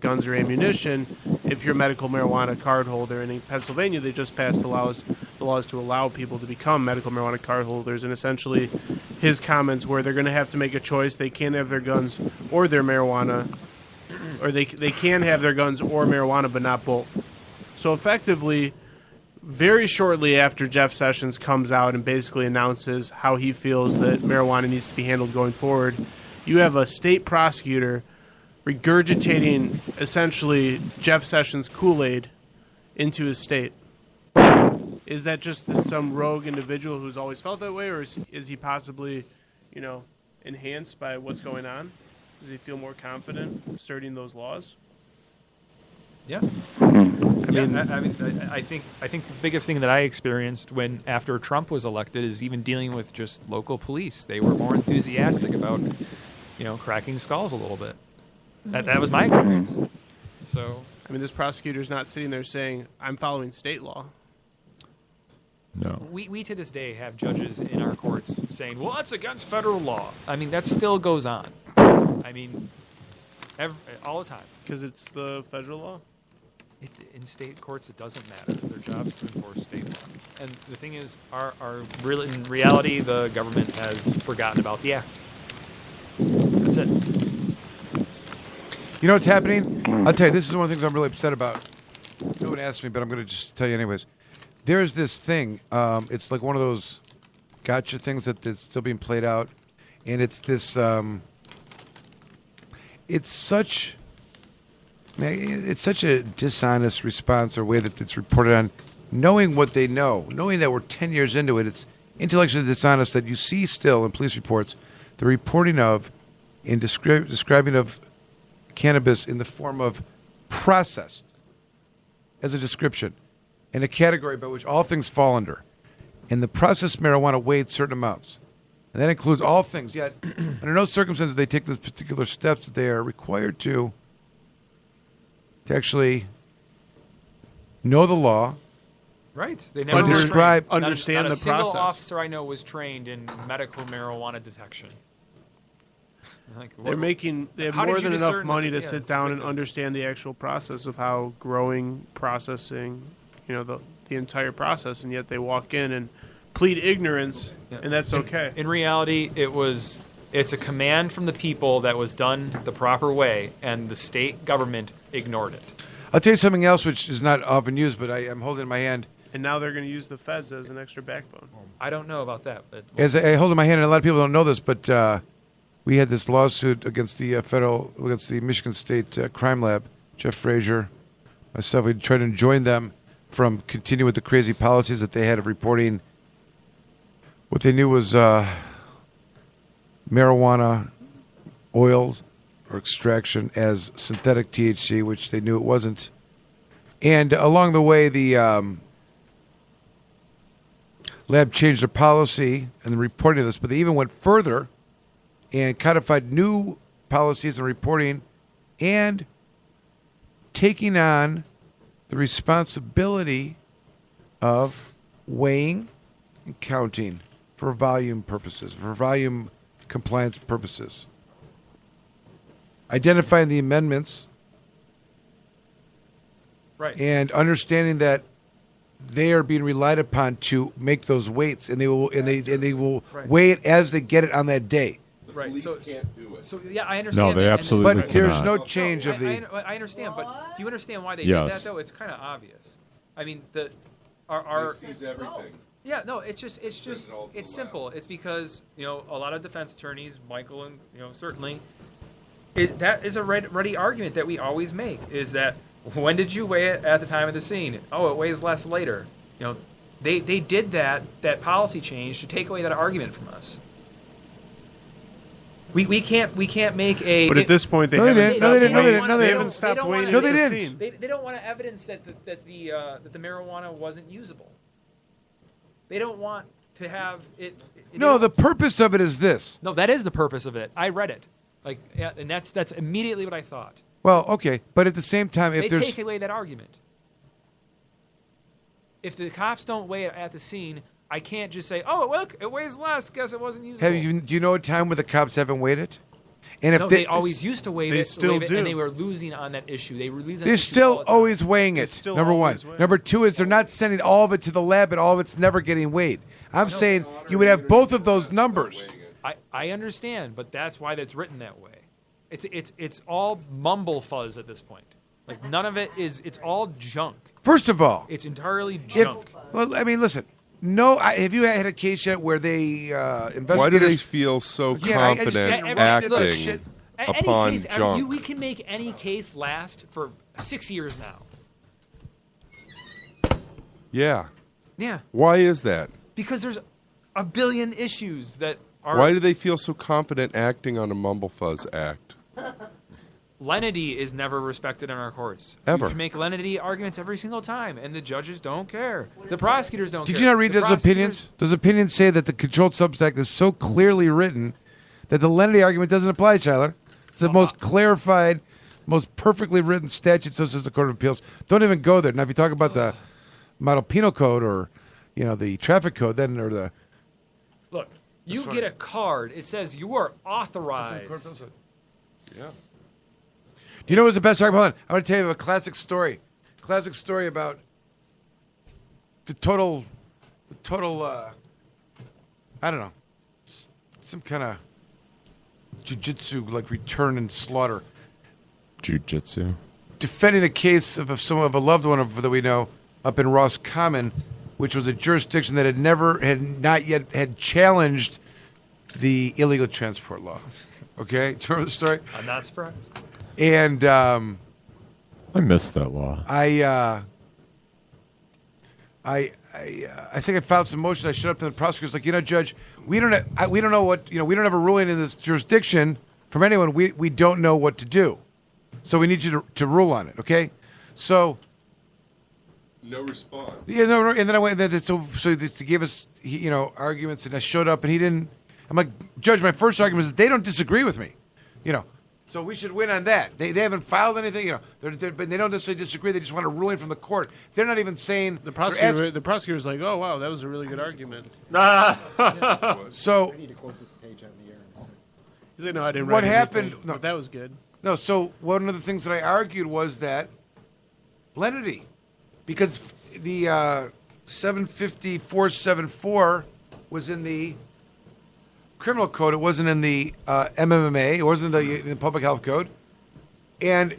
guns or ammunition if you're a medical marijuana card holder. And in Pennsylvania, they just passed the laws to allow people to become medical marijuana card holders. And essentially, his comments were they're going to have to make a choice. They can't have their guns or their marijuana, or they can have their guns or marijuana, but not both. So effectively, very shortly after Jeff Sessions comes out and basically announces how he feels that marijuana needs to be handled going forward, you have a state prosecutor regurgitating essentially Jeff Sessions' Kool-Aid into his state. Is that just some rogue individual who's always felt that way, or is he possibly, enhanced by what's going on? Does he feel more confident asserting those laws? Yeah. I think the biggest thing that I experienced after Trump was elected is even dealing with just local police. They were more enthusiastic about, cracking skulls a little bit. That was my experience. So, this prosecutor's not sitting there saying, "I'm following state law." No. We to this day have judges in our courts saying, "Well, that's against federal law." That still goes on. All the time. Because it's the federal law? In state courts, it doesn't matter. Their job is to enforce state law. And the thing is, in reality, the government has forgotten about the act. That's it. You know what's happening? I'll tell you, this is one of the things I'm really upset about. No one asked me, but I'm going to just tell you anyways. There's this thing. It's like one of those gotcha things that's still being played out. And it's this... It's such a dishonest response or way that it's reported on, knowing what they know, knowing that we're 10 years into it. It's intellectually dishonest that you see still in police reports the reporting of and describing of cannabis in the form of processed as a description and a category by which all things fall under. And the processed marijuana weighed certain amounts. And that includes all things. Yet, under no circumstances they take those particular steps that they are required to actually know the law. Right. They never understand not the a process. Single officer I know was trained in medical marijuana detection. They have more than enough money to sit down and understand the actual process of how growing, processing, the entire process, and yet they walk in and plead ignorance, and that's okay. In reality, it's a command from the people that was done the proper way, and the state government ignored it. I'll tell you something else which is not often used, but I'm holding in my hand. And now they're going to use the feds as an extra backbone. I don't know about that. But as I hold in my hand, and a lot of people don't know this, but we had this lawsuit against the Michigan State Crime Lab, Jeff Frazier, myself. We tried to enjoin them from continuing with the crazy policies that they had of reporting what they knew was marijuana oils or extraction as synthetic THC, which they knew it wasn't. And along the way, the lab changed their policy and the reporting of this, but they even went further and codified new policies and reporting and taking on the responsibility of weighing and counting for volume purposes, for volume compliance purposes. Identifying the amendments, right, and understanding that they are being relied upon to make those weights, and they will right, weigh it as they get it on that day. Right. Police can't do it. So yeah, I understand. No, they absolutely But there's cannot. no change of the. I understand, but do you understand why they Yes. did that though? It's kind of obvious. Our They seize everything. yeah, no, it's all to the simple. It's because a lot of defense attorneys, Michael, and certainly, that is a ready argument that we always make. Is that when did you weigh it at the time of the scene? Oh, it weighs less later. They did that policy change to take away that argument from us. We can't make a. But at this point, they No, they haven't didn't. No, they didn't. No, they stopped didn't. No, weighing. they They didn't. haven't stopped don't weighing wanna- at No, the they scene. They don't want evidence that the marijuana wasn't usable. They don't want to have it. No, the purpose of it is this. No, that is the purpose of it. I read it, and that's immediately what I thought. Well, okay, but at the same time, if They there's take away that argument. If the cops don't weigh it at the scene, I can't just say, "Oh, look, it weighs less. Guess it wasn't usable." do you know a time where the cops haven't weighed it? And if No, they always used to waive they it, still waive it, do. and they were losing on that issue. They were losing. they're that issue still all the time. always weighing They it. still Number one. always weigh it. Number two is they're not sending all of it to the lab, but all of it's never getting weighed. I'm saying you would have both of those numbers. I understand, but that's why that's written that way. It's all mumble fuzz at this point. Like none of it is. It's all junk. First of all, It's entirely if junk. well, I mean, listen. No, have you had a case yet where they investigators? Why do they feel so Yeah, I just- confident yeah, acting look, shit. upon Any case, junk? we can make any case last for 6 years now. Yeah. Yeah, Why is that? because there's a billion issues that are. Why do they feel so confident acting on a Mumblefuzz act? Lenity is never respected in our courts. Ever. You make lenity arguments every single time, and the judges don't care. The prosecutors don't care. Did you not read The those prosecutors- opinions? Those opinions say that the Controlled Substance Act is so clearly written that the lenity argument doesn't apply, Tyler. It's the most clarified, most perfectly written statute, so says the Court of Appeals. Don't even go there. Now, if you talk about the Model Penal Code or, the Traffic Code, then or the Look, you get a card. It says you are authorized. Yeah. Do you know what was the best argument? Hold on. I want to tell you a classic story. Classic story about the total, I don't know, some kind of jiu-jitsu, like return and slaughter. Jiu-jitsu. Defending a case of a loved one that we know up in Roscommon, which was a jurisdiction that had not yet challenged the illegal transport law. Okay? Do you remember the story? I'm not surprised. And I missed that law. I think I filed some motions. I showed up to the prosecutors like, Judge, we don't know what we don't have a ruling in this jurisdiction from anyone. We don't know what to do, so we need you to rule on it. Okay, so No response. yeah, no, and then I went. So they gave us arguments, and I showed up, and he didn't. I'm like, Judge, my first argument is they don't disagree with me, So we should win on that. They haven't filed anything, but they don't necessarily disagree. They just want a ruling from the court. They're not even saying The prosecutor's like, oh wow, that was a really good argument. So I need to quote this page on the air. He's like, no, I didn't. What write happened- anything, no. but that was good. no. So one of the things that I argued was that lenity, because the 75474 was in the criminal code. It wasn't in the MMA. It wasn't in the public health code, and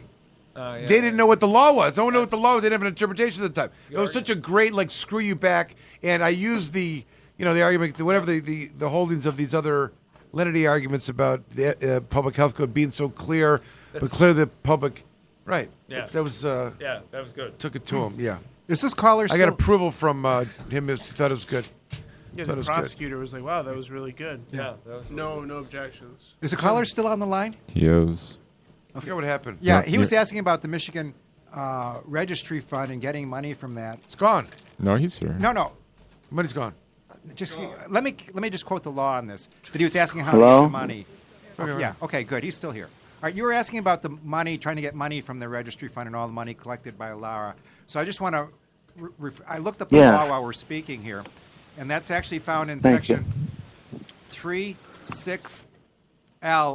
they didn't know what the law was. No one knew what the law was. They didn't have an interpretation at the time. It was such a great screw you back. And I used the argument, whatever the holdings of these other lenity arguments about the public health code being so clear, but clear the public. Right. Yeah. That was Yeah, that was good. took it to him. Yeah. Is this caller I still? got approval from him. He thought it was good. Yeah, Thought it the was good. prosecutor was like, wow, that was really good. Yeah, that was No objections. Is the caller still on the line? He is. I forget what happened. Yeah, No, he was asking about the Michigan Registry Fund and getting money from that. It's gone. No, he's here. No. Money's gone. Just let me just quote the law on this. That he was asking how Hello? to get the money. Okay, yeah. Okay. Good. He's still here. All right. You were asking about the money, trying to get money from the registry fund and all the money collected by Lara. So I just want to. I looked up the Yeah. law while we're speaking here, and that's actually found in Thank you. section 36L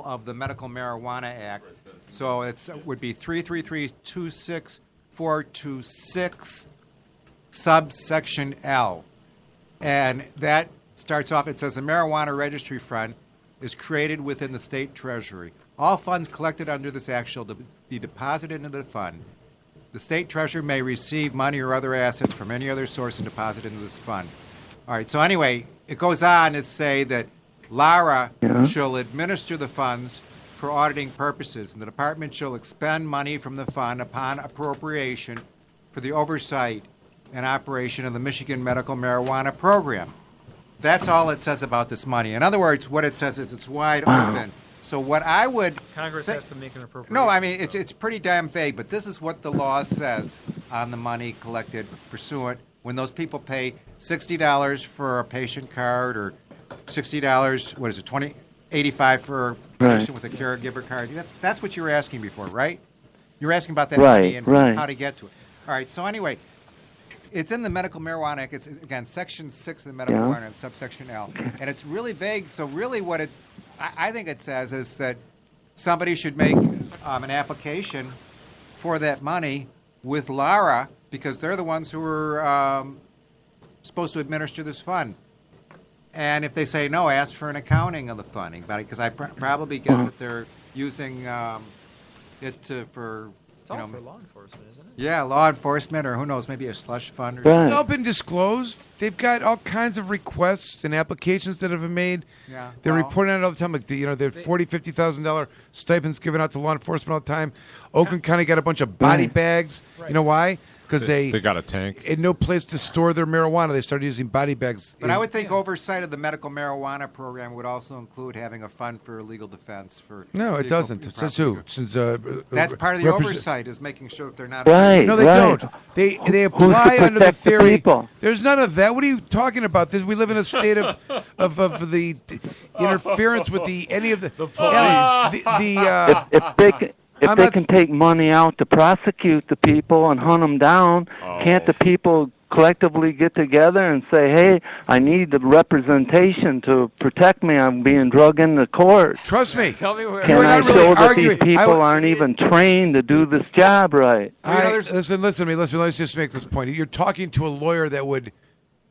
of the Medical Marijuana Act. So it would be 333-26426 subsection L. And that starts off, it says the Marijuana Registry Fund is created within the state treasury. All funds collected under this act shall be deposited into the fund. The state treasurer may receive money or other assets from any other source and deposit into this fund. All right, so anyway, it goes on to say that Lara shall administer the funds for auditing purposes, and the department shall expend money from the fund upon appropriation for the oversight and operation of the Michigan Medical Marijuana Program. That's all it says about this money. In other words, what it says is it's wide open. So what I would Congress thi- has to make an appropriation. No, I mean it's pretty damn vague, but this is what the law says on the money collected pursuant when those people pay $60 for a patient card or $60, what is it, $85 for a Right. patient with a caregiver card. That's what you were asking before, right? You were asking about that Right, money and right. how to get to it. All right, so anyway, it's in the Medical Marijuana Act. It's, again, Section 6 of the Medical Yeah. Marijuana Act, subsection L. And it's really vague. So really what I think it says is that somebody should make an application for that money with Lara because they're the ones who are supposed to administer this fund. And if they say no, ask for an accounting of the funding, because I probably guess that they're using it for It's all for law enforcement, isn't it? yeah, law enforcement, or who knows, maybe a slush fund or It's something. all been disclosed. They've got all kinds of requests and applications that have been made. Yeah, They're well- reporting on it all the time. Like they're $40,000-$50,000 stipends given out to law enforcement all the time. Oakland County got a bunch of body bags. You know why? Because They got a tank. had no place to store their marijuana. They started using body bags. But I would think oversight of the medical marijuana program would also include having a fund for legal defense for. No, it legal doesn't. It says who? Since That's part of the oversight is making sure that they're not. Right. No, they don't. They apply to under the protect the theory. people? There's none of that. What are you talking about? We live in a state of the interference with any of the police. If they can, if I'm they not can s- take money out to prosecute the people and hunt them down, can't the people collectively get together and say, "Hey, I need the representation to protect me. I'm being drugged into court." Trust me. Tell me where. Can We're I not really show that arguing. these I people would- aren't even trained to do this job right? Listen to me. Let's just make this point. You're talking to a lawyer that would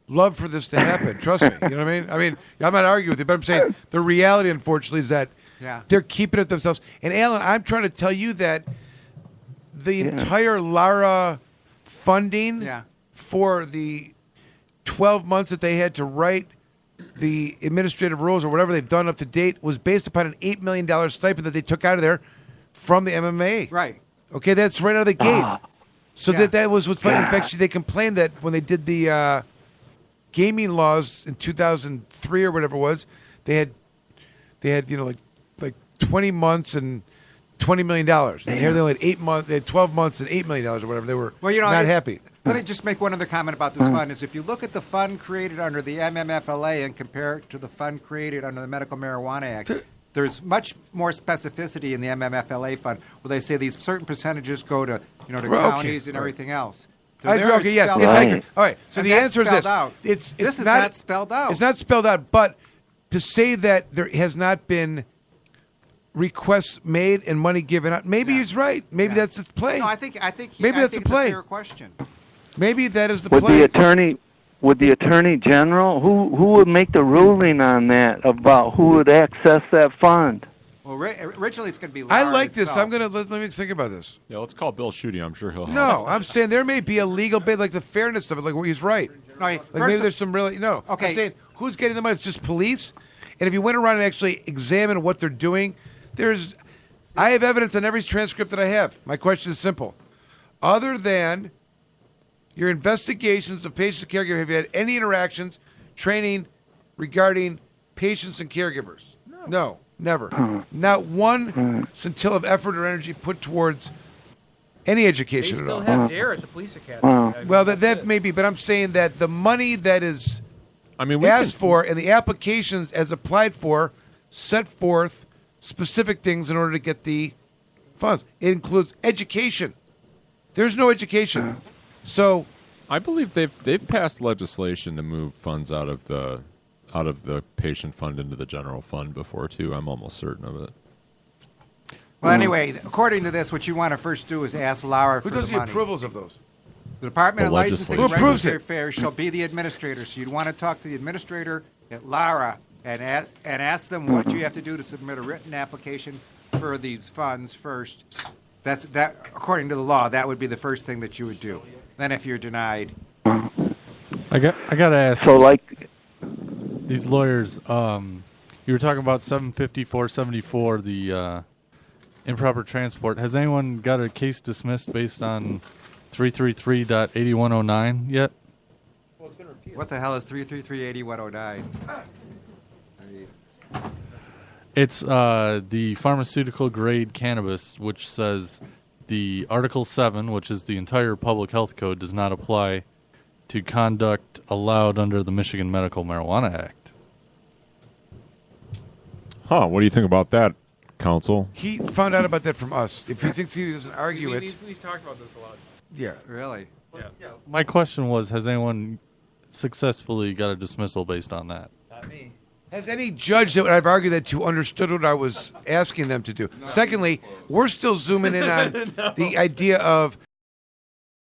love for this to happen. Trust me. You know what I mean? I mean, I'm not arguing with you, but I'm saying the reality, unfortunately, is that Yeah. they're keeping it themselves. And Alan, I'm trying to tell you that the entire Lara funding Yeah. for the 12 months that they had to write the administrative rules or whatever they've done up to date was based upon an $8 million stipend that they took out of there from the MMA. Right. Okay, that's right out of the gate. So Yeah. that was what's funny. In fact, they complained that when they did the gaming laws in 2003 or whatever it was, they had like 20 months and $20 million. And here they only had 8 months. They had 12 months and $8 million or whatever. They were not happy. Let me just make one other comment about this fund. Is if you look at the fund created under the MMFLA and compare it to the fund created under the Medical Marijuana Act, there's much more specificity in the MMFLA fund, where they say these certain percentages go to Well, okay. counties and everything else. I agree. There Okay, it's yes, spelled yes, I out. agree. All right. So And the that's answer is spelled this: out. it's This is not not spelled out. It's not spelled out. But to say that there has not been requests made and money given out, maybe he's right. Maybe that's the play. No, I think Maybe I that's think the play. It's a fair question. Maybe that is the Would play. the attorney general who would make the ruling on that about who would access that fund? Well, originally it's going to be. I Lara like this. itself. I'm gonna let me think about this. Yeah, let's call Bill Schuette. I'm sure he'll help. No, I'm saying there may be a legal bit, like the fairness of it, like where he's right. No, Like first maybe of- there's some really no. Okay. I'm saying who's getting the money? It's just police. And if you went around and actually examined what they're doing, I have evidence on every transcript that I have. My question is simple. Other than your investigations of patients and caregivers, have you had any interactions, training regarding patients and caregivers? No, never. Not one scintilla of effort or energy put towards any They education at still all. have DARE at the police academy. I mean, Well, that's that it. may be, but I'm saying that the money that is I mean, we asked can, for and the applications as applied for set forth specific things in order to get the funds. It includes education. There's no education. So I believe they've passed legislation to move funds out of the patient fund into the general fund before too. I'm almost certain of it. Well, anyway, according to this, what you want to first do is ask Lara who for does the the money. approvals of those? The Department of The Licensing and legislature. Who approves Regulatory it? Affairs shall be the administrator. So you'd want to talk to the administrator at Lara and ask them what you have to do to submit a written application for these funds first. That's that. According to the law, that would be the first thing that you would do. Then, if you're denied, I got to ask So, like, these lawyers. You were talking about 75474, the improper transport. Has anyone got a case dismissed based on 333.8109 yet? what the hell is 333-8109? It's the pharmaceutical grade cannabis, which says the Article 7, which is the entire public health code, does not apply to conduct allowed under the Michigan Medical Marijuana Act. Huh? What do you think about that, counsel? He found out about that from us. If he thinks he doesn't argue it, We've talked about this a lot. yeah. Really? Yeah. My question was, has anyone successfully got a dismissal based on that? Not me. Has any judge that I've argued that to understood what I was asking them to do? Secondly, we're still zooming in on the idea of